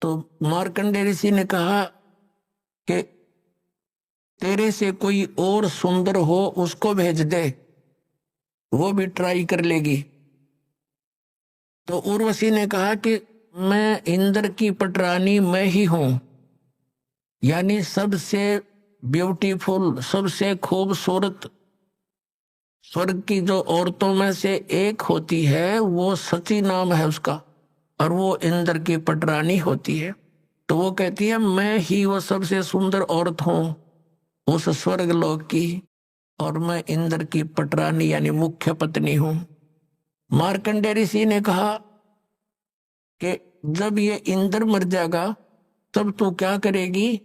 तो मार्कंडेय ऋषि ने कहा कि तेरे से कोई और सुंदर हो उसको भेज दे, वो भी ट्राई कर लेगी। तो उर्वशी ने कहा कि मैं इंद्र की पटरानी मैं ही हूं, यानी सबसे ब्यूटीफुल, सबसे खूबसूरत स्वर्ग की जो औरतों में से एक होती है वो सची नाम है उसका, और वो इंद्र की पटरानी होती है। तो वो कहती है मैं ही वो सबसे सुंदर औरत हूं उस स्वर्ग लोक की, और मैं इंद्र की पटरानी यानी मुख्य पत्नी हूं। मार्कंडेय ऋषि ने कहा कि जब ये इंद्र मर जाएगा तब तू क्या करेगी,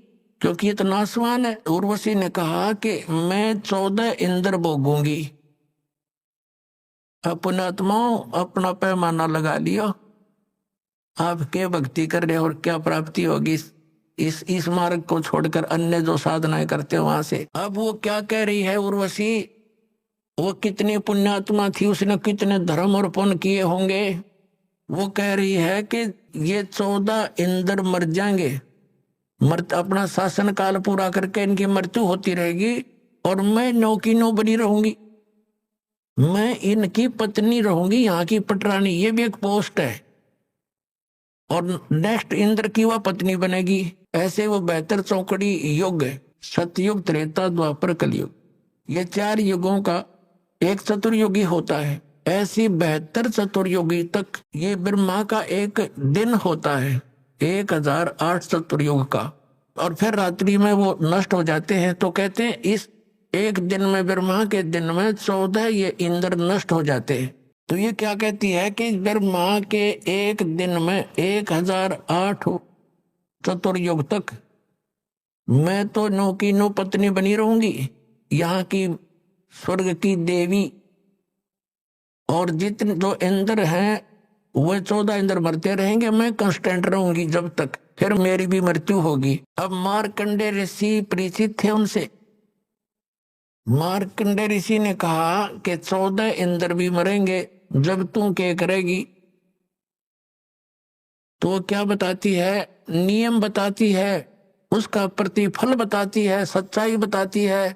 क्योंकि ये तो नासवान है। उर्वशी ने कहा कि मैं 14 इंद्र भोगूंगी। अपने आत्माओं अपना पैमाना लगा लियो, आप क्या भक्ति कर रहे हो और क्या प्राप्ति होगी इस मार्ग को छोड़कर अन्य जो साधनाएं करते हो वहां से। अब वो क्या कह रही है उर्वशी, वो कितनी पुण्यात्मा थी, उसने कितने धर्म और पुण्य किए होंगे। वो कह रही है कि ये 14 इंद्र मर जाएंगे, अपना शासन काल पूरा करके इनकी मृत्यु होती रहेगी, और मैं 9 की 9 बनी रहूंगी, मैं इनकी पत्नी रहूंगी, यहाँ की पटरानी। ये भी एक पोस्ट है, और नेक्स्ट इंद्र की वह पत्नी बनेगी। ऐसे वो 72 चौकड़ी युग, सतयुग, त्रेता, द्वापर, कलयुग, ये 4 युगों का एक चतुर्युगी होता है। ऐसी 72 चतुर्युगी तक ये ब्रह्मा का एक दिन होता है, 1008 चतुर्युग का, और फिर रात्रि में वो नष्ट हो जाते हैं। तो कहते हैं इस एक दिन में, ब्रह्मा के दिन में 14 ये इंद्र नष्ट हो जाते हैं। तो ये क्या कहती है कि ब्रह्मा के एक दिन में 1008 चतुर्युग तक मैं तो 9 की 9 पत्नी बनी रहूंगी, यहाँ की स्वर्ग की देवी, और जितने जो इंद्र हैं वह 14 इंद्र मरते रहेंगे, मैं कांस्टेंट रहूंगी जब तक, फिर मेरी भी मृत्यु होगी। अब मार्कंडेय ऋषि परिचित थे उनसे। मार्कंडेय ऋषि ने कहा कि 14 इंद्र भी मरेंगे जब तू क्या करेगी। तो क्या बताती है, नियम बताती है, उसका प्रतिफल बताती है, सच्चाई बताती है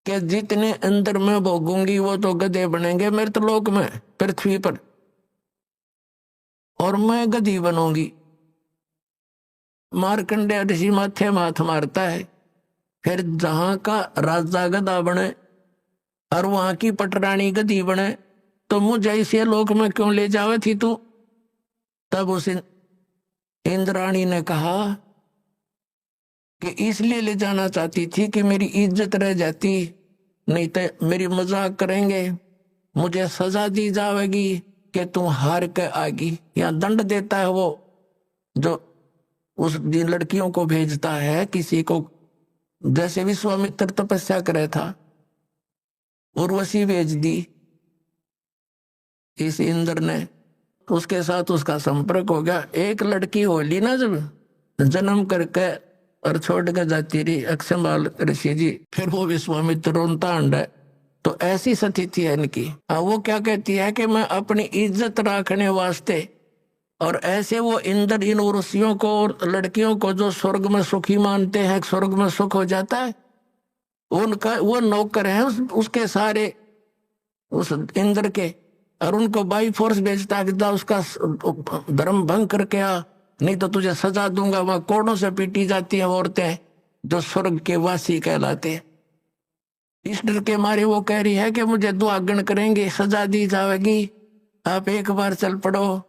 कि जितने इंद्र मैं भोगूंगी वो तो गधे बनेंगे मृतलोक में, पृथ्वी पर, और मैं गधी बनूंगी। मार्कंडेय ऋषि माथे माथ मारता है, फिर जहां का राजा गधा बने और वहां की पटरानी गधी बने, तो मुझे ऐसे लोक में क्यों ले जावे थी तू। तब उस इंद्राणी ने कहा कि इसलिए ले जाना चाहती थी कि मेरी इज्जत रह जाती, नहीं तो मेरी मजाक करेंगे, मुझे सजा दी जाएगी कि तू हार के आएगी। या दंड देता है वो जो उस दिन लड़कियों को भेजता है किसी को, जैसे विश्वामित्र तपस्या करे था, उर्वशी भेज दी इस इंद्र ने, उसके साथ उसका संपर्क हो गया। एक लड़की होली ना जब जन्म करके और छोड़ के जाती रही अक्षमाल ऋषि जी, फिर वो विश्वामित्र रोनता अंडा। तो ऐसी स्थिति है इनकी। वो क्या कहती है कि मैं अपनी इज्जत रखने वास्ते, और ऐसे वो इंद्र इन ऋषियों को और लड़कियों को जो स्वर्ग में सुखी मानते हैं, स्वर्ग में सुख हो जाता है, उनका वो नौकर है उसके सारे, उस इंद्र के, और उनको बाई फोर्स भेजता है कि उसका धर्म भंग करके आ, नहीं तो तुझे सजा दूंगा। वहां कोड़ों से पीटी जाती है औरतें जो स्वर्ग के वासी कहलाते हैं। इस डर के मारे वो कह रही है कि मुझे दुआगन करेंगे, सजा दी जाएगी, आप एक बार चल पड़ो।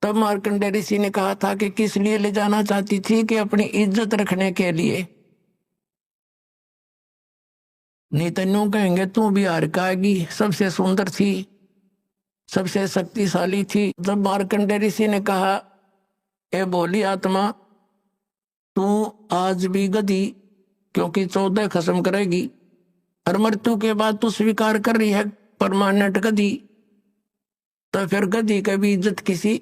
तब मार्कंडेय ऋषि ने कहा था कि किस लिए ले जाना चाहती थी, कि अपनी इज्जत रखने के लिए, नहीं तो यूं कहेंगे तू भी हार का आएगी, सबसे सुंदर थी, सबसे शक्तिशाली थी। जब मार्कंडेय ऋषि ने कहा ए बोली आत्मा, तू आज भी गधी, क्योंकि 14 खत्म करेगी, और मृत्यु के बाद तू स्वीकार कर रही है परमानेंट गधी, तो फिर गधी का भी इज्जत किसी,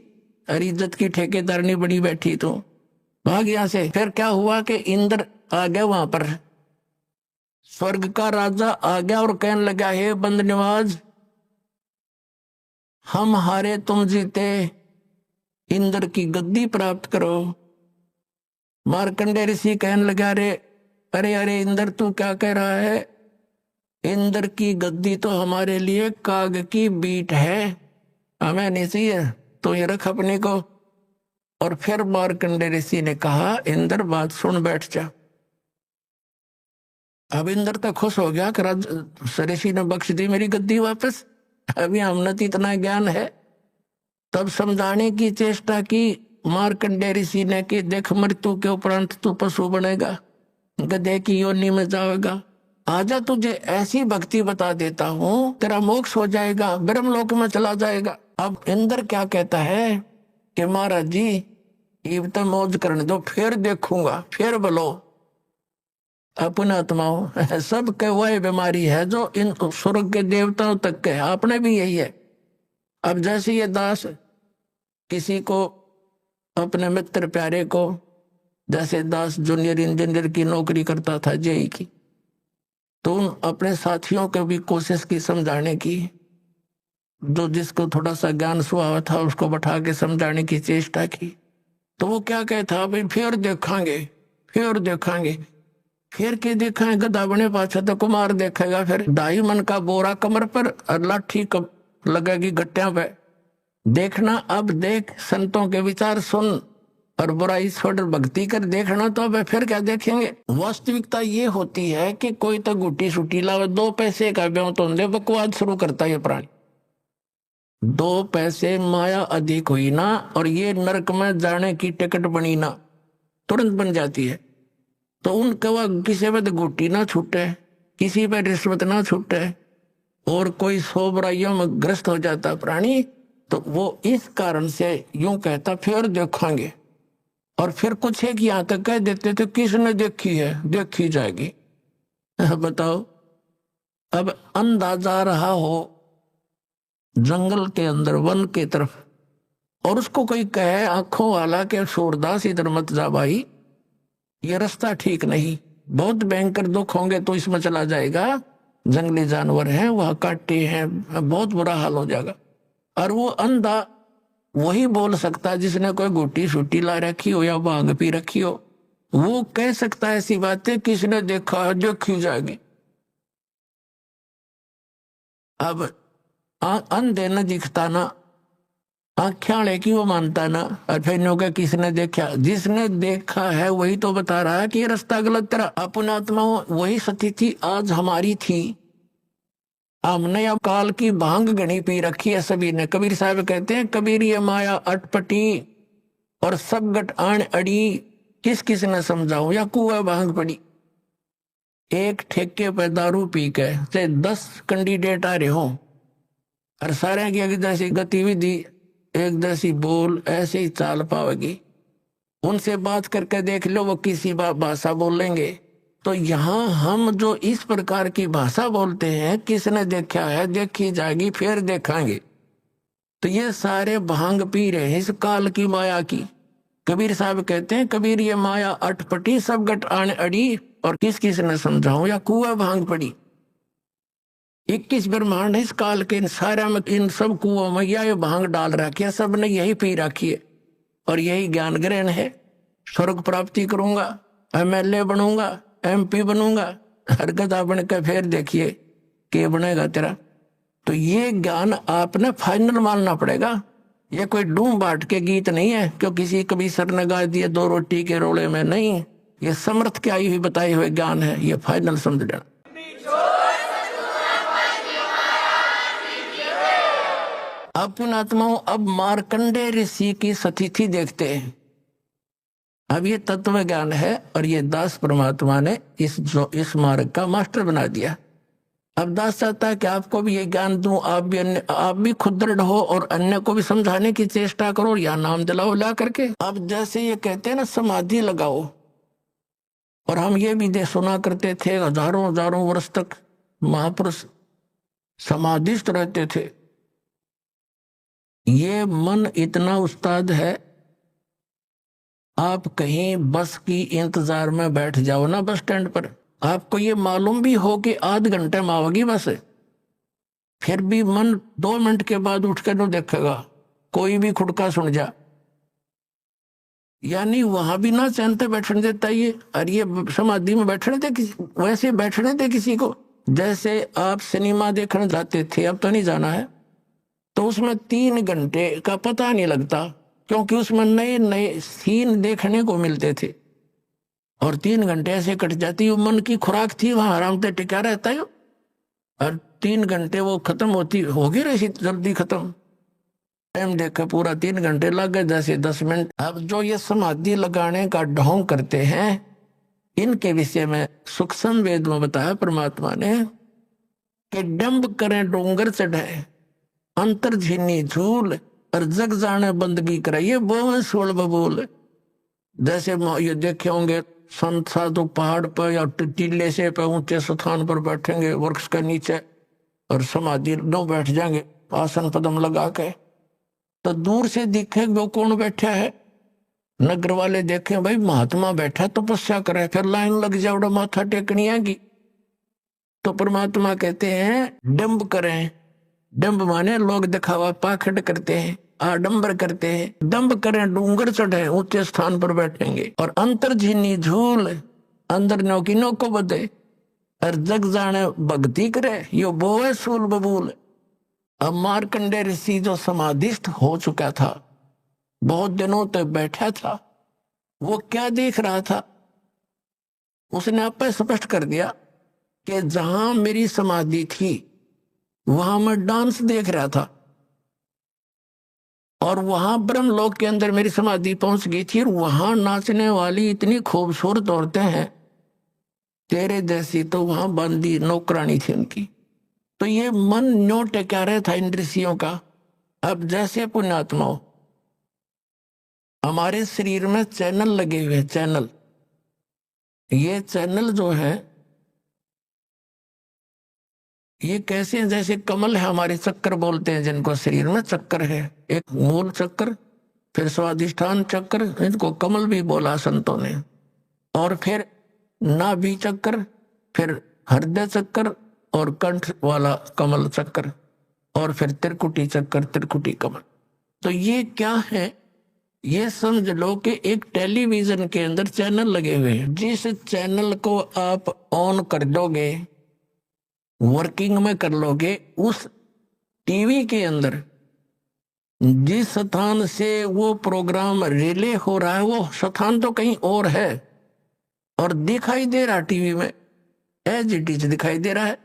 और इज्जत की ठेकेदारनी बनी बैठी, तो भाग यहां से। फिर क्या हुआ कि इंद्र आ गया वहां पर, स्वर्ग का राजा आ गया और कहने लगा हे बंद निवाज, हम हारे तुम जीते, इंद्र की गद्दी प्राप्त करो। मार्कंडे ऋषि कहने लगा, रे अरे अरे इंद्र तू क्या कह रहा है? इंद्र की गद्दी तो हमारे लिए काग की बीट है, हमें नहीं चाहिए, तो ये रख अपने को। और फिर मार्कंडे ऋषि ने कहा, इंद्र बात सुन बैठ जा। अब इंद्र तो खुश हो गया कि ऋषि ने बख्श दी मेरी गद्दी वापस, अभी हमने तो इतना ज्ञान है। तब समझाने की चेष्टा की मार्कंडे ऋषि ने कि देख, मृत्यु के उपरांत तू पशु बनेगा, गधे की योनि में जाएगा, आजा तुझे ऐसी भक्ति बता देता हूँ तेरा मोक्ष हो जाएगा, ब्रह्मलोक में चला जाएगा। अब इंद्र क्या कहता है कि महाराज जी ये तो मौज करने दो, फिर देखूंगा, फिर बोलो। अपने आत्माओं सब के वही बीमारी है जो इन स्वर्ग के देवताओं तक के, आपने भी यही है। अब जैसे ये दास किसी को, अपने मित्र प्यारे को, जैसे दास जूनियर इंजीनियर की नौकरी करता था जेई की, तो उन अपने साथियों को भी कोशिश की समझाने की, जो जिसको थोड़ा सा ज्ञान स्वभाव था उसको बैठा के समझाने की चेष्टा की। तो वो क्या कहता, भाई फिर देखांगे, फिर देखांगे, फिर के देखांगे, गधा बने पाछा तो कुमार देखेगा, फिर 2.5 मन का बोरा कमर पर और लाठी लगेगी गट्टियां पे, देखना अब देख, संतों के विचार सुन और बुराई छोड़ भक्ति कर देखना, तो अब फिर क्या देखेंगे। वास्तविकता ये होती है कि कोई तो गुटी सुटी लावे, 2 पैसे का ब्यों तो बकवाद शुरू करता है प्राणी, 2 पैसे माया अधिक हुई ना, और ये नरक में जाने की टिकट बनी ना, तुरंत बन जाती है। तो उनका वह किसी पे गुटी ना छूटे, किसी पे रिश्वत ना छूटे, और कोई 100 बुराइयों में ग्रस्त हो जाता प्राणी, तो वो इस कारण से यूं कहता फिर देखेंगे। और फिर कुछ एक यहाँ तक कह देते थे, किसने देखी है, देखी जाएगी। बताओ, अब अंधा जा रहा हो जंगल के अंदर, वन के तरफ, और उसको कोई कहे आंखों वाला के सूरदास इधर मत जा भाई, ये रास्ता ठीक नहीं, बहुत भयंकर दुख होंगे तो इसमें चला जाएगा, जंगली जानवर हैं, वह काटे हैं, बहुत बुरा हाल हो जाएगा। और वो अंधा वही बोल सकता है जिसने कोई गुटी सुटी ला रखी हो या भांग पी रखी हो, वो कह सकता है ऐसी बातें, किसने देखा है, देखी जाएगी। अब अंधे न दिखता ना, आख्याले की वो मानता ना, और फिर नो का किसने देखा, जिसने देखा है वही तो बता रहा है कि ये रास्ता गलत तेरा। अपना आत्मा वही सती थी, आज हमारी थी, हमने अब काल की भांग गणी पी रखी है सभी ने। कबीर साहब कहते हैं, कबीर ये माया अटपटी और सब गट आण अड़ी, किस किस ने समझाऊं या कुआ भांग पड़ी। एक ठेके पर दारू पी के चाहे 10 कैंडिडेट आ रहे हो, और सारे की एक जैसी गतिविधि, एक जैसी बोल, ऐसे ही चाल पाओगी, उनसे बात करके देख लो वो किसी भाषा बोलेंगे। तो यहाँ हम जो इस प्रकार की भाषा बोलते हैं, किसने देखा है, देखी जाएगी, फिर देखेंगे, तो ये सारे भांग पी रहे हैं इस काल की माया की। कबीर साहब कहते हैं, कबीर ये माया अटपटी सब गट आने अड़ी, और किस किस ने समझाऊं या कुआ भांग पड़ी। 21 ब्रह्मांड इस काल के, इन सारा में, इन सब कुओं में ये भांग डाल रखी है, सब ने यही पी रखी है, और यही ज्ञान ग्रहण है। स्वर्ग प्राप्ति करूंगा, MLA बनूंगा, MP बनूंगा, हर गधा बन के फिर देखिए के बनेगा तेरा। तो ये ज्ञान आपने फाइनल मानना पड़ेगा, ये कोई डूम बाट के गीत नहीं है, क्यों किसी कभी सर ने गा दिए 2 रोटी के रोले में, नहीं, ये समर्थ के आई हुई बताई हुए ज्ञान है, ये फाइनल समझ लेना। अपन आत्माओं, अब मार्कंडे ऋषि की सतिथि देखते हैं। अब ये तत्व ज्ञान है, और ये दास परमात्मा ने इस मार्ग का मास्टर बना दिया। अब दास चाहता है कि आपको भी ये ज्ञान दूं, आप भी खुद दृढ़ हो और अन्य को भी समझाने की चेष्टा करो, या नाम दिलाओ ला करके। अब जैसे ये कहते हैं ना, समाधि लगाओ, और हम ये भी सुना करते थे, हजारों हजारों वर्ष तक महापुरुष समाधिस्थ रहते थे। ये मन इतना उस्ताद है, आप कहीं बस की इंतजार में बैठ जाओ ना बस स्टैंड पर, आपको ये मालूम भी हो कि आध घंटे में आओगी बस, फिर भी मन 2 मिनट के बाद उठ कर न देखेगा, कोई भी खुड़का सुन जा, यानी वहां भी ना चैन पे बैठने देता ये, और ये समाधि में बैठने दे किसी, वैसे बैठने दे किसी को। जैसे आप सिनेमा देखने जाते थे, अब तो नहीं जाना है, तो उसमें 3 घंटे का पता नहीं लगता, क्योंकि उसमें नए नए सीन देखने को मिलते थे। और 3 घंटे ऐसे कट जाती, वो मन की खुराक थी, वहां आराम से टिका रहता है। और 3 घंटे वो खत्म होती होगी रही जल्दी खत्म। टाइम देखा पूरा 3 घंटे लग गए, जैसे 10 मिनट। अब जो ये समाधि लगाने का ढोंग करते हैं, इनके विषय में सूक्ष्म वेद में बताया परमात्मा ने कि डंब करें डोंगर चढ़ाए, अंतर झीनी झूल, और जग जाने बंदगी करे, ये बोल सोल बबूल। जैसे ये देखे होंगे संत साधु पहाड़ पर या टीले से पे ऊंचे स्थान पर बैठेंगे वृक्ष के नीचे, और समाधि न बैठ जाएंगे आसन पदम लगा के, तो दूर से दिखे वो कौन बैठा है। नगर वाले देखे भाई महात्मा बैठा तपस्या करे, फिर लाइन लग जाए, उड़ा माथा टेकनी आएगी। तो परमात्मा कहते हैं डंब करें, डंब माने लोग दिखावा पाखंड करते हैं, आडंबर करते हैं। दंब करें डूंगर चढ़े, ऊंचे स्थान पर बैठेंगे, और अंतर झीनी झूल, अंदर नौकी नो को बदे, और जग जाने भक्ति करे, यो बोए सूल बबूल। अब मार्कंडे ऋषि जो समाधिस्थ हो चुका था, बहुत दिनों तक बैठा था, वो क्या देख रहा था, उसने आप स्पष्ट कर दिया कि जहां मेरी समाधि थी वहां मैं डांस देख रहा था, और वहां ब्रह्मलोक के अंदर मेरी समाधि पहुंच गई थी, और वहां नाचने वाली इतनी खूबसूरत औरतें हैं तेरे जैसी, तो वहां बंदी नौकरानी थी उनकी। तो ये मन न्यो टेका रहा था इन ऋषियों का। अब जैसे पुण्यात्माओं, हमारे शरीर में चैनल लगे हुए, चैनल, ये चैनल जो है ये कैसे हैं, जैसे कमल है हमारे, चक्कर बोलते हैं जिनको, शरीर में चक्कर है, एक मूल चक्कर, फिर स्वादिष्ठान चक्कर, इनको कमल भी बोला संतों ने, और फिर नाभि चक्कर, फिर हृदय चक्कर, और कंठ वाला कमल चक्कर, और फिर त्रिकुटी चक्कर, त्रिकुटी कमल। तो ये क्या है, ये समझ लो कि एक टेलीविजन के अंदर चैनल लगे हुए हैं। जिस चैनल को आप ऑन कर दोगे, वर्किंग में कर लोगे, उस टीवी के अंदर जिस स्थान से वो प्रोग्राम रिले हो रहा है, वो स्थान तो कहीं और है, और दिखाई दे रहा टीवी में, एज इट इज दिखाई दे रहा है।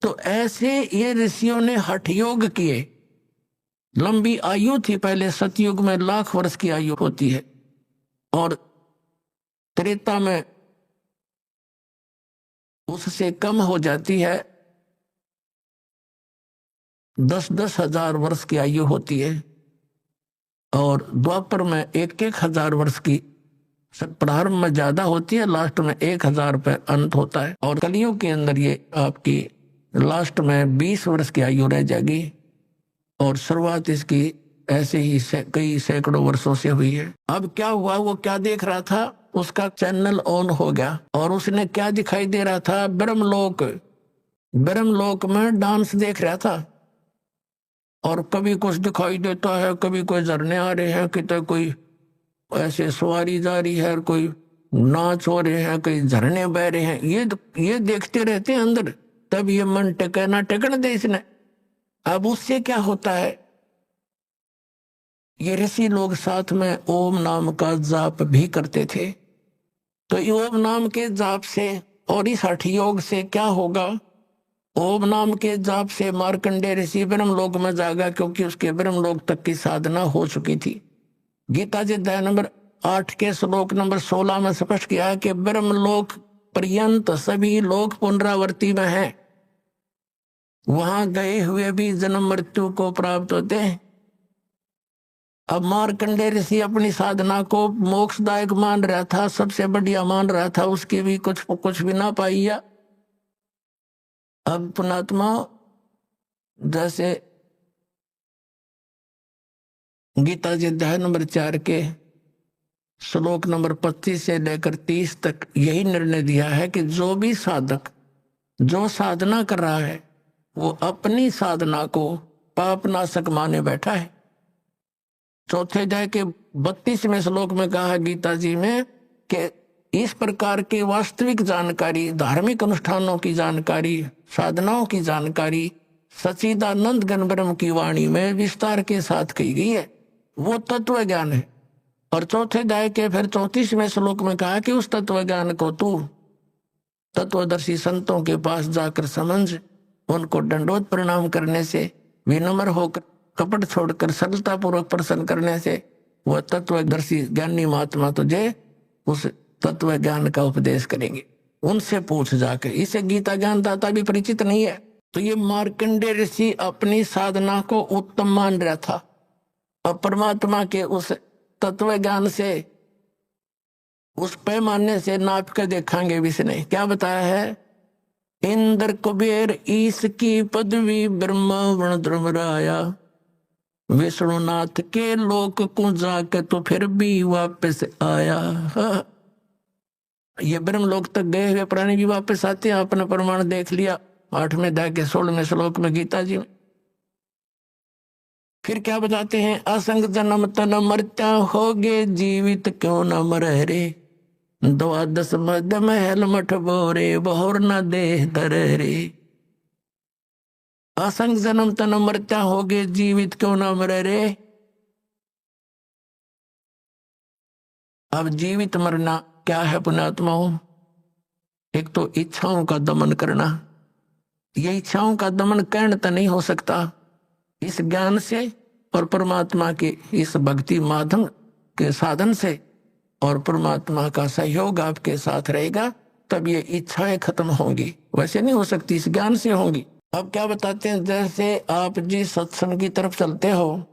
तो ऐसे ये ऋषियों ने हठ योग किए। लंबी आयु थी पहले, सतयुग में 1,00,000 वर्ष की आयु होती है, और त्रेता में उससे कम हो जाती है, 10-10 हजार वर्ष की आयु होती है, और द्वापर में 1-1 हजार वर्ष की, प्रारंभ में ज्यादा होती है, लास्ट में 1,000 पे अंत होता है। और कलियुग के अंदर ये आपकी लास्ट में 20 वर्ष की आयु रह जाएगी, और शुरुआत इसकी ऐसे ही कई सैकड़ों वर्षों से हुई है। अब क्या हुआ, वो क्या देख रहा था, उसका चैनल ऑन हो गया, और उसने क्या दिखाई दे रहा था, ब्रह्मलोक, ब्रह्मलोक में डांस देख रहा था। और कभी कुछ दिखाई देता है, कभी कोई झरने आ रहे हैं, कितने कोई ऐसे सवारी जा रही है, कोई नाच हो रहे हैं, कई झरने बह रहे हैं, ये देखते रहते हैं अंदर। तब ये मन टेके ना टेकने दे इसने। अब उससे क्या होता है, ये ऋषि लोग साथ में ओम नाम का जाप भी करते थे। तो ओम नाम के जाप से और इस हठ योग से क्या होगा, ओम नाम के जाप से मार्कंडे ऋषि ब्रह्मलोक में जाएगा, क्योंकि उसके ब्रह्मलोक तक की साधना हो चुकी थी। गीता जी अध्याय नंबर 8 के श्लोक नंबर 16 में स्पष्ट किया है कि ब्रह्मलोक पर्यंत सभी लोग पुनरावृत्ति में हैं, वहां गए हुए भी जन्म मृत्यु को प्राप्त होते हैं। अब मार्कंडे ऋषि अपनी साधना को मोक्षदायक मान रहा था, सबसे बढ़िया मान रहा था, उसकी भी कुछ भी ना पाइया। अब पुणात्मा, जैसे गीता जी अध्याय नंबर 4 के श्लोक नंबर 25 से लेकर 30 तक यही निर्णय दिया है कि जो भी साधक जो साधना कर रहा है, वो अपनी साधना को पाप नाशक माने बैठा है। चौथे अध्याय के 32वें श्लोक में कहा गीता जी में कि इस प्रकार की वास्तविक जानकारी, धार्मिक अनुष्ठानों की जानकारी, साधनाओं की जानकारी सच्चिदानंद घन ब्रह्म की वाणी में विस्तार के साथ कही गई है, वो तत्व ज्ञान है। और चौथे अध्याय के फिर 34वें श्लोक में कहा कि उस तत्व ज्ञान को तू तत्वदर्शी संतों के पास जाकर समझ, उनको दंडोत प्रणाम करने से, विनम्र होकर, कपट छोड़कर सरलता पूर्वक प्रसन्न करने से वह तत्वदर्शी ज्ञानी महात्मा तुझे उस तत्व ज्ञान का उपदेश करेंगे। उनसे पूछ जाकर। इसे गीता ज्ञान दाता भी परिचित नहीं है। तो ये मार्कंडेय ऋषि अपनी साधना को उत्तम मान रहा था और परमात्मा के उस तत्व ज्ञान से, उस पैमाने से नाप कर देखेंगे। इसने क्या बताया है? इंद्र कुबेर ईश की पदवी ब्रह्मा वर्ण ध्रुवराया, विष्णुनाथ के लोक को जाके तो फिर भी वापस आया। ये ब्रह्म लोक तक गए हुए प्राणी भी वापस आते हैं। आपने प्रमाण देख लिया 8वें अध्याय के 16वें श्लोक में गीता जी में। फिर क्या बताते हैं? असंग जन्म तन मर्त्या होगे जीवित क्यों न मरे रे, द्वादश मध्य महल मठ बोरे बहुर न देह धरे रे। असंग जन्म तन मर्त्या होगे जीवित क्यों न मरे रे। अब जीवित मरना क्या है पुण्यात्माओं? एक तो इच्छाओं का दमन करना। ये इच्छाओं का दमन कैण तो नहीं हो सकता इस ज्ञान से और परमात्मा के इस भक्ति माध्यम के साधन से, और परमात्मा का सहयोग आपके साथ रहेगा तब ये इच्छाएं खत्म होंगी। वैसे नहीं हो सकती, इस ज्ञान से होंगी। अब क्या बताते हैं? जैसे आप जी सत्संग की तरफ चलते हो,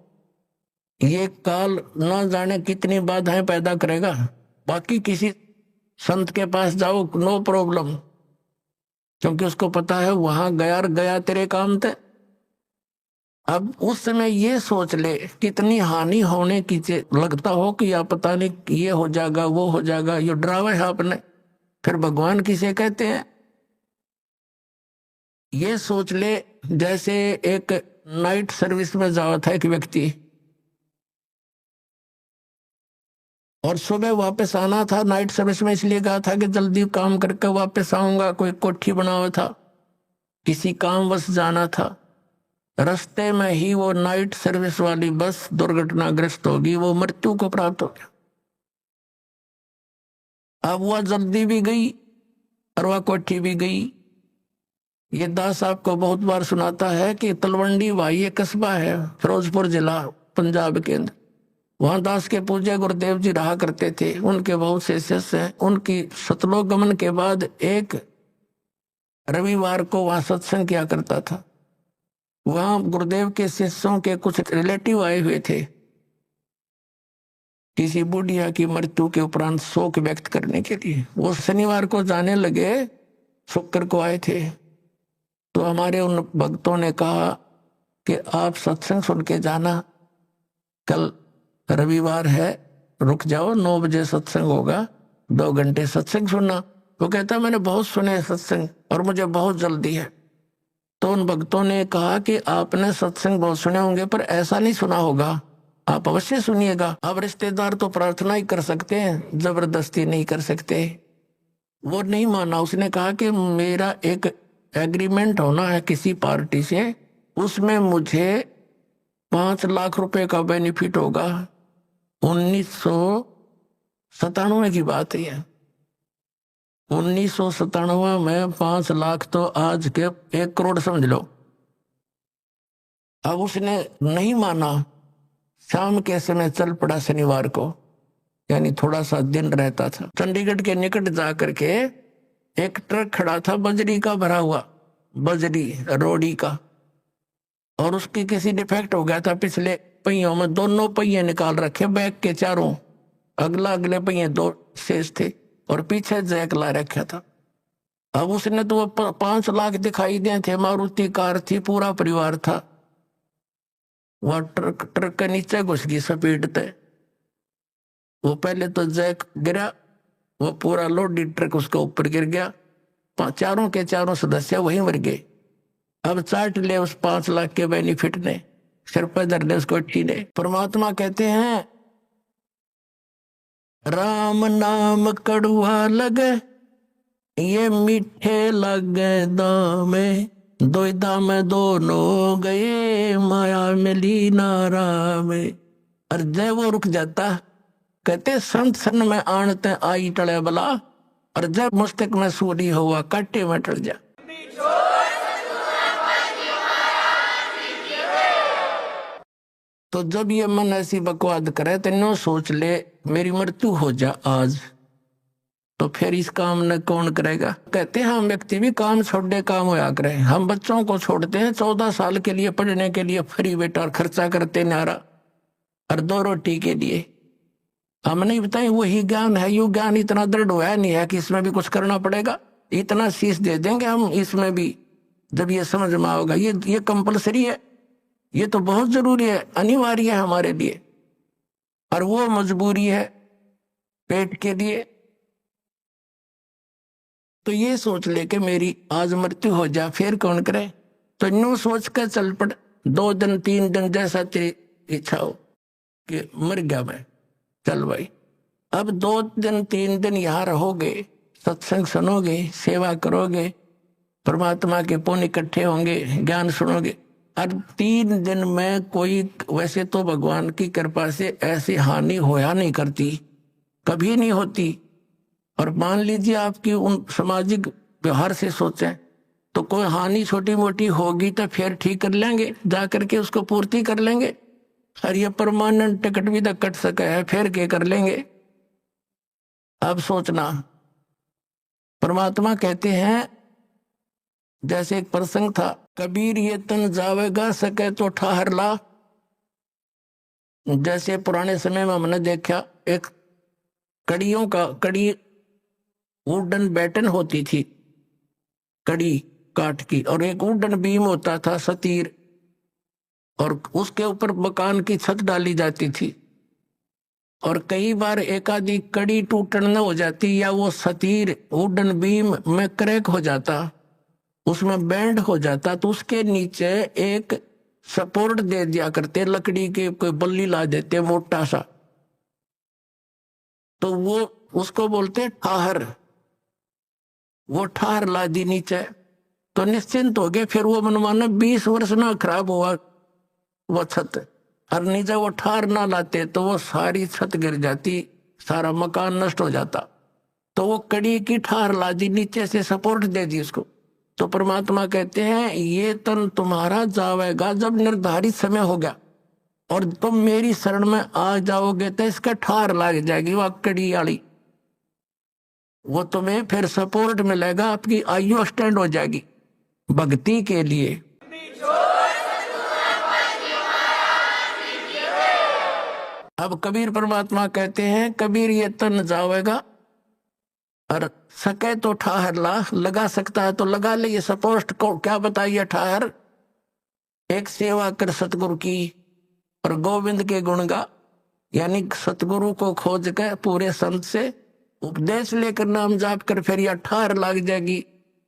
ये काल न जाने कितनी बाधाएं पैदा करेगा। बाकी किसी संत के पास जाओ, नो प्रॉब्लम, क्योंकि उसको पता है वहां गया तेरे काम थे। अब उस समय ये सोच ले कितनी हानि होने की लगता हो कि या पता नहीं ये हो जाएगा वो हो जाएगा, ये डरावा है आपने। फिर भगवान किसे कहते हैं? ये सोच ले जैसे एक नाइट सर्विस में जावा था एक व्यक्ति, और सुबह वापस आना था। नाइट सर्विस में इसलिए कहा था कि जल्दी काम करके वापस आऊंगा। कोई कोठी बना हुआ था, किसी काम बस जाना था। रास्ते में ही वो नाइट सर्विस वाली बस दुर्घटनाग्रस्त होगी, वो मृत्यु को प्राप्त हो गया। अब वह जल्दी भी गई और वह कोठी भी गई। ये दास आपको बहुत बार सुनाता है कि तलवंडी भाई एक कस्बा है, फिरोजपुर जिला, पंजाब के अंदर। वहां दास के पूज्य गुरुदेव जी रहा करते थे। उनके बहुत से शिष्य हैं। उनकी सतलोक गमन के बाद एक रविवार को वहां सत्संग किया करता था। वहां गुरुदेव के शिष्यों के कुछ रिलेटिव आए हुए थे, किसी बुढ़िया की मृत्यु के उपरांत शोक व्यक्त करने के लिए। वो शनिवार को जाने लगे, शुक्र को आए थे। तो हमारे उन भक्तों ने कहा कि आप सत्संग सुन के जाना, कल रविवार है, रुक जाओ, 9 बजे सत्संग होगा, 2 घंटे सत्संग सुनना। वो कहता मैंने बहुत सुने सत्संग और मुझे बहुत जल्दी है। तो उन भक्तों ने कहा कि आपने सत्संग बहुत सुने होंगे पर ऐसा नहीं सुना होगा, आप अवश्य सुनिएगा। अब रिश्तेदार तो प्रार्थना ही कर सकते हैं, जबरदस्ती नहीं कर सकते। वो नहीं माना। उसने कहा कि मेरा एक एग्रीमेंट होना है किसी पार्टी से, उसमें मुझे 5 लाख रुपए का बेनिफिट होगा। 1997 की बात है। 1997 में 5 लाख तो आज के 1 करोड़ समझ लो। अब उसने नहीं माना। शाम के समय चल पड़ा शनिवार को, यानी थोड़ा सा दिन रहता था। चंडीगढ़ के निकट जाकर के एक ट्रक खड़ा था बजरी का भरा हुआ, बजरी रोड़ी का, और उसकी किसी डिफेक्ट हो गया था। पिछले पहियों में दोनों पहिए निकाल रखे, बैक के चारों, अगले पहिए 2 शेष थे और पीछे जैक ला रखा था। अब उसने तो 5 लाख दिखाई दिए थे। मारुति कार थी, पूरा परिवार था। वह ट्रक के नीचे घुस गई स्पीड पे। वो पहले तो जैक गिरा, वो पूरा लोडेड ट्रक उसके ऊपर गिर गया। चारों के चारों सदस्य वहीं मर गए। अब चाट ले उस 5 लाख के बेनिफिट ने। सिर पर धर ले उसको ने। परमात्मा कहते हैं राम नाम कड़ुआ लगे ये मीठे लगे दामे, दो दाम दोनों गए माया मिली नारा में। और जय वो रुक जाता, कहते संत सन में आणते आई टले बला, और जब मुस्तक में सूरी हुआ काटे में टल जा। तो जब ये मन ऐसी बकवाद करे तो नो सोच ले मेरी मृत्यु हो जा आज, तो फिर इस काम ने कौन करेगा। कहते हैं हम व्यक्ति भी काम छोड़े काम होया करें। हम बच्चों को छोड़ते हैं 14 साल के लिए पढ़ने के लिए फ्री बेटा, और खर्चा करते नारा और 2 रोटी के लिए। हम नहीं बताए वही ज्ञान है, यू ज्ञान इतना दृढ़ हुआ नहीं है कि इसमें भी कुछ करना पड़ेगा। इतना शीश दे देंगे हम इसमें भी, जब ये समझ में आओगा ये कंपलसरी है, ये तो बहुत जरूरी है, अनिवार्य है हमारे लिए। और वो मजबूरी है पेट के लिए। तो ये सोच ले कि मेरी आज मृत्यु हो जा फिर कौन करे। तो यूं सोच कर चल पड़, 2 दिन 3 दिन जैसा तेरी इच्छा हो कि मर गया मैं, चल भाई अब 2 दिन 3 दिन यहाँ रहोगे, सत्संग सुनोगे, सेवा करोगे, परमात्मा के पुण्य इकट्ठे होंगे, ज्ञान सुनोगे। और 3 दिन में कोई वैसे तो भगवान की कृपा से ऐसी हानि होया नहीं करती, कभी नहीं होती। और मान लीजिए आपकी उन सामाजिक व्यवहार से सोचें तो कोई हानि छोटी मोटी होगी तो फिर ठीक कर लेंगे, जा करके उसको पूर्ति कर लेंगे। और ये परमानेंट टिकट भी तो कट सका है, फिर क्या कर लेंगे। अब सोचना, परमात्मा कहते हैं जैसे एक प्रसंग था, कबीर ये तन जावेगा सके तो ठहर ला। जैसे पुराने समय में हमने देखा एक कड़ी वुडन बैटन होती थी, कड़ी काट की, और एक वुडन बीम होता था सतीर, और उसके ऊपर मकान की छत डाली जाती थी। और कई बार एक आधी कड़ी टूटन न हो जाती या वो सतीर वुडन बीम में क्रैक हो जाता, उसमें बैंड हो जाता, तो उसके नीचे एक सपोर्ट दे दिया करते, लकड़ी के कोई बल्ली ला देते मोटा सा, तो वो उसको बोलते ठाहर। वो ठाहर ला दी नीचे तो निश्चिंत हो गए, फिर वो मनमाना 20 वर्ष ना खराब हुआ वो छत। और नीचे वो ठाहर ना लाते तो वो सारी छत गिर जाती, सारा मकान नष्ट हो जाता। तो वो कड़ी की ठाहर ला दी, नीचे से सपोर्ट दे दी उसको। तो परमात्मा कहते हैं ये तन तुम्हारा जावेगा जब निर्धारित समय हो गया और तुम मेरी शरण में आ जाओगे तो इसका ठार लग जाएगी वह कड़ी वाली, वो तुम्हें फिर सपोर्ट मिलेगा, आपकी आयु स्टैंड हो जाएगी भक्ति के लिए। अब कबीर परमात्मा कहते हैं कबीर ये तन जावेगा और सके तो ठाहर ला, लगा सकता है तो लगा ले। ये सपोस्ट को क्या बताइए ठाहर, एक सेवा कर सतगुरु की और गोविंद के गुण गा, यानी सतगुरु को खोज के पूरे संत से उपदेश लेकर नाम जाप कर, फिर यह ठाहर लग जाएगी,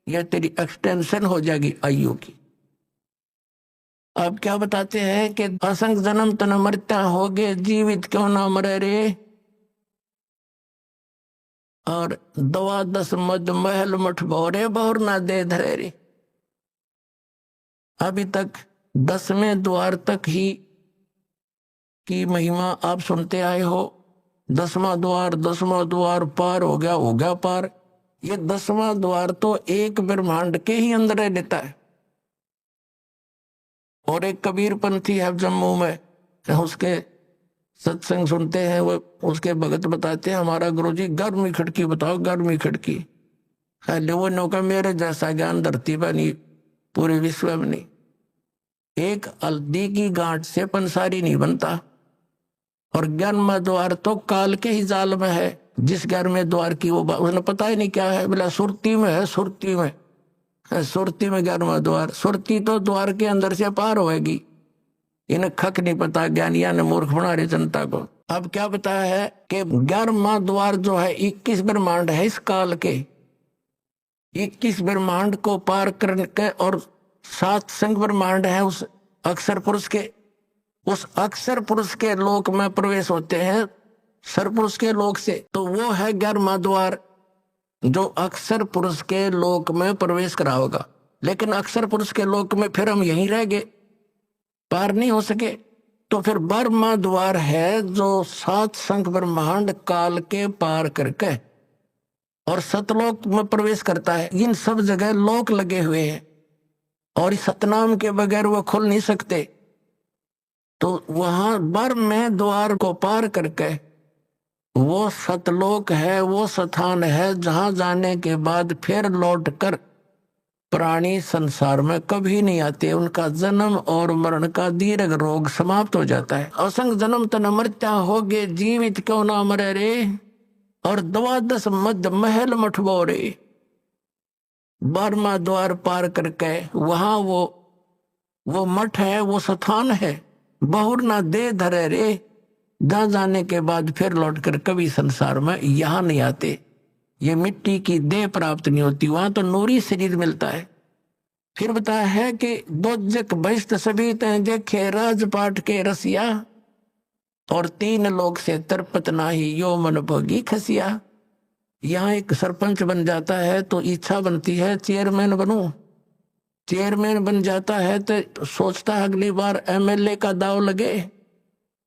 यह तेरी एक्सटेंशन हो जाएगी आयु की। अब क्या बताते हैं कि असंग जन्म तन मरता होगे, जीवित क्यों ना मरे रे। और 12 मद महल मठ भोरे बहुर ना दे धरे रे। अभी तक 10वें द्वार तक ही की महिमा आप सुनते आए हो। 10वां द्वार पार हो गया पार। ये 10वां द्वार तो एक ब्रह्मांड के ही अंदर रहता है। और एक कबीर पंथी है जम्मू में, उसके सत्संग सुनते हैं, वो उसके भगत बताते हैं हमारा गुरुजी गर्मी खिड़की बताओ, गर्मी खिड़की है। वो नौका मेरे जैसा ज्ञान धरती पर नहीं, पूरे विश्व में नहीं। एक हल्दी की गांठ से पंसारी नहीं बनता। और 11वां द्वार तो काल के ही जाल में है। जिस 11वें द्वार की वो उसने पता ही नहीं क्या है, बोला सुरती में है, सुरती में 11वां द्वार। सुरती तो द्वार के अंदर से पार होएगी, इन्हें खक नहीं पता, ज्ञानिया ने मूर्ख बना रहे जनता को। अब क्या बताया है कि 11वां द्वार जो है 21 ब्रह्मांड है इस काल के, 21 ब्रह्मांड को पार करके, और 7 संग ब्रह्मांड है उस अक्षर पुरुष के, उस अक्षर पुरुष के लोक में प्रवेश होते हैं सरपुरुष के लोक से, तो वो है 11वां द्वार जो अक्षर पुरुष के लोक में प्रवेश करा होगा। लेकिन अक्षर पुरुष के लोक में फिर हम यहीं रह गए, पार नहीं हो सके। तो फिर 12वां द्वार है जो 7 संख ब्रह्मांड काल के पार करके और सतलोक में प्रवेश करता है। इन सब जगह लोक लगे हुए हैं और इस सतनाम के बगैर वो खुल नहीं सकते। तो वहां 12वें द्वार को पार करके वो सतलोक है, वो स्थान है जहां जाने के बाद फिर लौट कर प्राणी संसार में कभी नहीं आते। उनका जन्म और मरण का दीर्घ रोग समाप्त हो जाता है। असंग जन्म तन मृत्या हो गे, जीवित क्यों ना मरे रे, और 12 मध्य महल मठबो रे। 12वां द्वार पार करके वहां वो मठ है, वो स्थान है, बहुर ना दे धरे रे, जहां जाने के बाद फिर लौटकर कभी संसार में यहां नहीं आते। ये मिट्टी की देह प्राप्त नहीं होती, वहां तो नूरी शरीर मिलता है। फिर बताया है कि दोजक बहिष्ट सभी तय देखे राजपाट के रसिया, और 3 लोग से तरपत नाही यो मन भोगी खसिया। यहाँ एक सरपंच बन जाता है तो इच्छा बनती है चेयरमैन बनूं, चेयरमैन बन जाता है तो सोचता है अगली बार एमएलए का दाव लगे।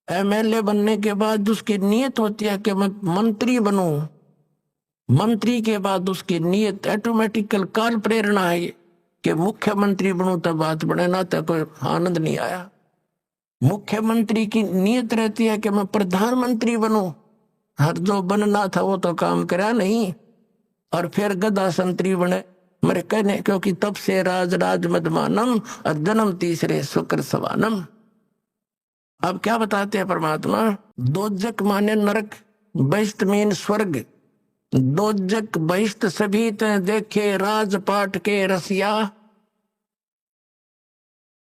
एमएलए बनने के बाद उसकी नीयत होती है कि मैं मंत्री बनूं, मंत्री के बाद उसकी नीयत ऑटोमेटिकल काल प्रेरणा है कि मुख्यमंत्री बनूं, तब बात बने ना, तो कोई आनंद नहीं आया। मुख्यमंत्री की नीयत रहती है कि मैं प्रधानमंत्री बनूं, हर जो बनना था वो तो काम करा नहीं, और फिर गदा संतरी बने मेरे कहने, क्योंकि तब से राज मदमानम और जन्म तीसरे शुक्र सवानम। अब क्या बताते हैं परमात्मा, दोजक माने नरक, बहिष्ट मीन स्वर्ग, दोजक बहिष्ट सभी ते देखे राजपाट के रसिया,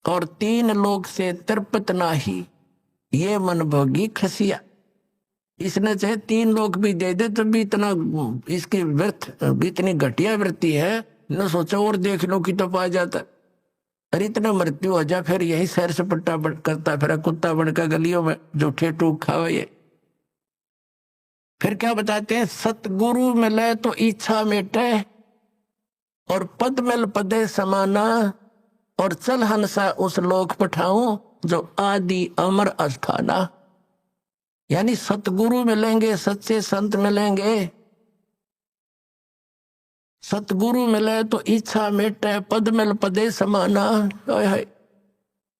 और 3 लोग से तरपत नाही ये मन भोगी खसिया। इसने चाहे 3 लोग भी दे दे तो भी इतना इसकी व्यर्थ, इतनी घटिया वृत्ति है, न सोचो और देख लो कि तो पा जाता। अरे इतना मृत्यु हो जा, फिर यही सैर सपट्टा करता फिर कुत्ता बनकर गलियों में जूठे टूक खावे ये। फिर क्या बताते हैं, सतगुरु मिले तो इच्छा मेटे, और पद मिल पदे समाना, और चल हंसा उस लोक पठाऊं जो आदि अमर अस्थाना। यानी सतगुरु मिलेंगे, सच्चे संत मिलेंगे, सतगुरु मिले तो इच्छा मेटे, पद मिल पदे समाना।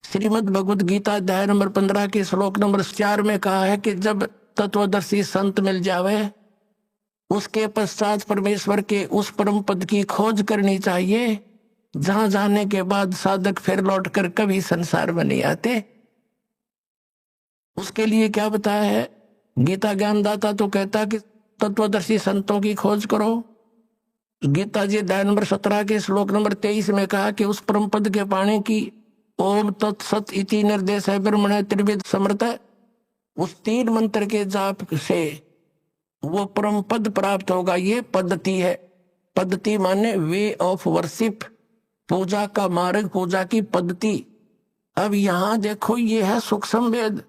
श्रीमद् भगवद गीता अध्याय नंबर 15 के श्लोक नंबर 4 में कहा है कि जब तत्वदर्शी संत मिल जावे उसके पश्चात परमेश्वर के उस परम पद की खोज करनी चाहिए जहां जाने के बाद साधक फिर लौटकर कभी संसार में नहीं आते। उसके लिए क्या बताया है, गीता ज्ञानदाता तो कहता कि तत्वदर्शी संतों की खोज करो। गीता जी अध्याय नंबर 17 के श्लोक नंबर 23 में कहा कि उस परम पद के पाने की ओम तत्सत इति निर्देश है ब्रह्मण त्रिविध समर्थ। उस 3 मंत्र के जाप से वो परम पद प्राप्त होगा। ये पद्धति है, पद्धति माने वे ऑफ वर्शिप, पूजा का मार्ग, पूजा की पद्धति। अब यहाँ देखो ये है सूक्ष्म वेद,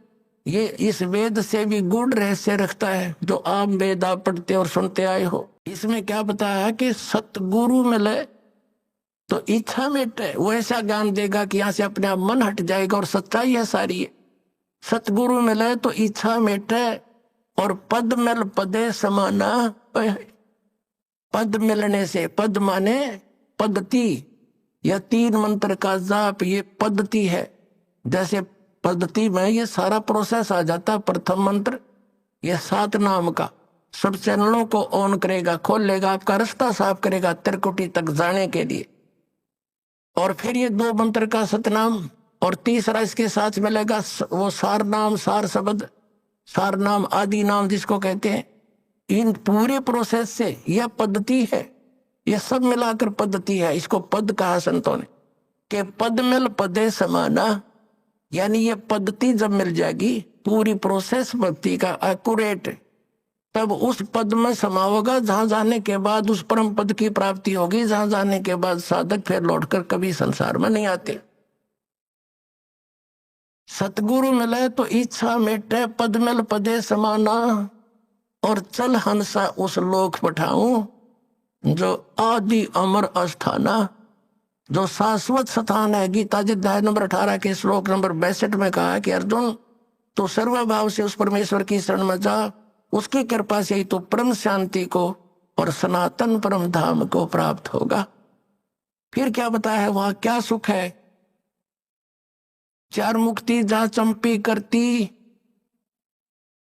ये इस वेद से भी गूढ़ रहस्य रखता है जो आम वेद आप पढ़ते और सुनते आए हो। इसमें क्या बताया है कि सतगुरु मिले तो इच्छा मेटे, वो ऐसा ज्ञान देगा कि यहाँ से अपने आप मन हट जाएगा और सच्चाई है सारी। सतगुरु मिले तो इच्छा मेटे, और पद मिल पदे समाना। पद मिलने से, पद माने पद्धति, यह 3 मंत्र का जाप ये पद्धति है। जैसे पद्धति में ये सारा प्रोसेस आ जाता। प्रथम मंत्र ये 7 नाम का सब चैनलों को ऑन करेगा, खोल लेगा, आपका रास्ता साफ करेगा त्रिकुटी तक जाने के लिए। और फिर ये 2 मंत्र का सतनाम, और तीसरा इसके साथ मिलेगा वो सार नाम, सार शब्द, सार नाम, आदि नाम जिसको कहते हैं। इन पूरे प्रोसेस से यह पद्धति है, यह सब मिलाकर पद्धति है। इसको पद कहा संतों ने कि पद मिल पदे समाना। यानी ये पद्धति जब मिल जाएगी, पूरी प्रोसेस भक्ति का एक्यूरेट, तब उस पद में समाओगा जहां जाने के बाद उस परम पद की प्राप्ति होगी, जहां जाने के बाद साधक फिर लौटकर कभी संसार में नहीं आते। सतगुरु मिले तो इच्छा मेटे, पद मिल पदे समाना, और चल हंसा उस लोक पठाऊं, जो आदि अमर अस्थाना, जो शाश्वत स्थान है। गीता जी अध्याय नंबर 18 के श्लोक नंबर 62 में कहा कि अर्जुन तो सर्वभाव से उस परमेश्वर की शरण में जा, उसकी कृपा से ही तो परम शांति को और सनातन परम धाम को प्राप्त होगा। फिर क्या बताया है वहां क्या सुख है? चार मुक्ति जा चंपी करती,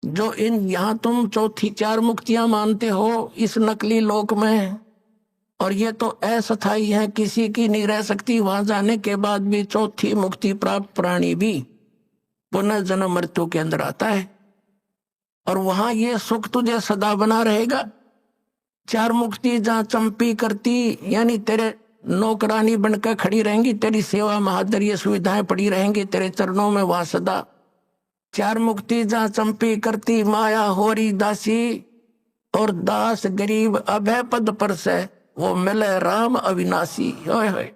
जो इन यहां तुम चौथी चार मुक्तियां मानते हो इस नकली लोक में, और ये तो अस्थायी है, किसी की नहीं रह सकती। वहां जाने के बाद भी चौथी मुक्ति प्राप्त प्राणी भी पुनः जन्म मृत्यु के अंदर आता है, और वहां ये सुख तुझे सदा बना रहेगा। चार मुक्ति जहां चंपी करती, यानी तेरे नौकरानी बनकर खड़ी रहेंगी, तेरी सेवा महादर ये सुविधाएं पड़ी रहेंगी तेरे चरणों में वहां सदा। चार मुक्ति जहां चंपी करती, माया होरी दासी, और दास गरीब अभय पद पर से वो मिले राम अविनाशी। होय होय।